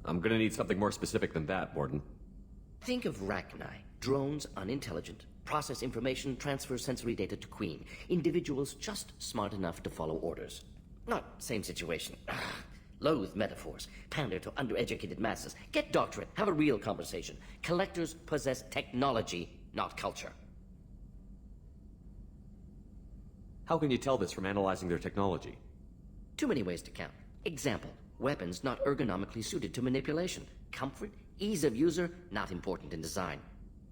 I'm gonna need something more specific than that, Mordin. Think of Rachni. Drones unintelligent. Process information, transfer sensory data to Queen. Individuals just smart enough to follow orders. Not same situation. Loathe metaphors. Pander to undereducated masses. Get doctorate. Have a real conversation. Collectors possess technology, not culture. How can you tell this from analyzing their technology? Too many ways to count. Example. Weapons not ergonomically suited to manipulation. Comfort, ease of user, not important in design.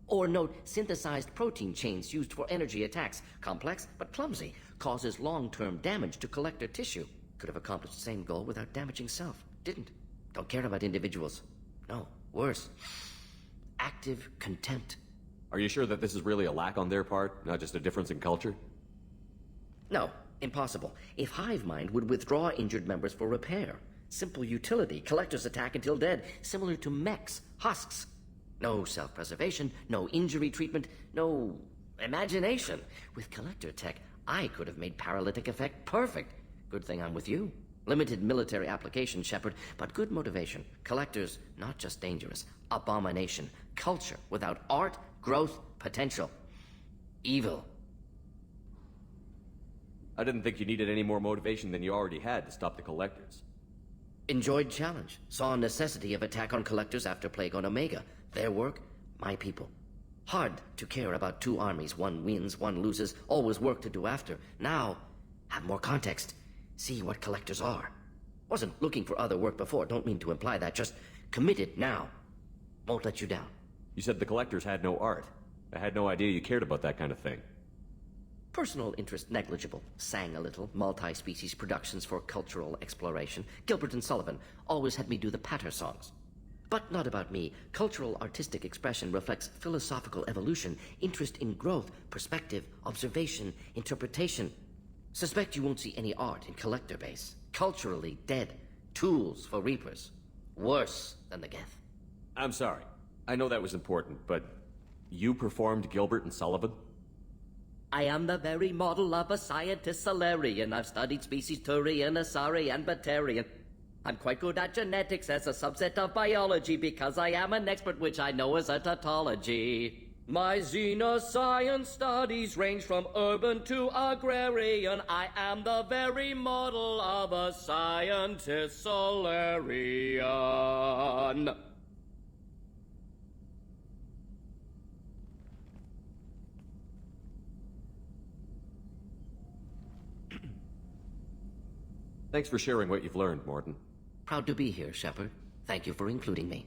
Or note synthesized protein chains used for energy attacks. Complex, but clumsy. Causes long-term damage to collector tissue. Could have accomplished the same goal without damaging self. Didn't. Don't care about individuals. No, worse. Active contempt. Are you sure that this is really a lack on their part, not just a difference in culture? No, impossible. If Hive Mind would withdraw injured members for repair. Simple utility, collectors attack until dead, similar to mechs, husks. No self-preservation, no injury treatment, no imagination. With collector tech, I could have made paralytic effect perfect. Good thing I'm with you. Limited military application, Shepard, but good motivation. Collectors, not just dangerous. Abomination. Culture without art, growth, potential. Evil. I didn't think you needed any more motivation than you already had to stop the collectors. Enjoyed challenge. Saw necessity of attack on collectors after Plague on Omega. Their work, my people. Hard to care about two armies. One wins, one loses. Always work to do after. Now, have more context. See what collectors are. Wasn't looking for other work before. Don't mean to imply that. Just committed now. Won't let you down. You said the collectors had no art. I had no idea you cared about that kind of thing. Personal interest negligible. Sang a little. Multi-species productions for cultural exploration. Gilbert and Sullivan always had me do the patter songs. But not about me. Cultural artistic expression reflects philosophical evolution, interest in growth, perspective, observation, interpretation. Suspect you won't see any art in collector base. Culturally dead. Tools for reapers. Worse than the Geth. I'm sorry. I know that was important, but you performed Gilbert and Sullivan? I am the very model of a scientist Salarian. I've studied species Turian, Asari, and Batarian. I'm quite good at genetics as a subset of biology because I am an expert, which I know is a tautology. My xenoscience studies range from urban to agrarian. I am the very model of a scientist Salarian. Thanks for sharing what you've learned, Mordin. Proud to be here, Shepard. Thank you for including me.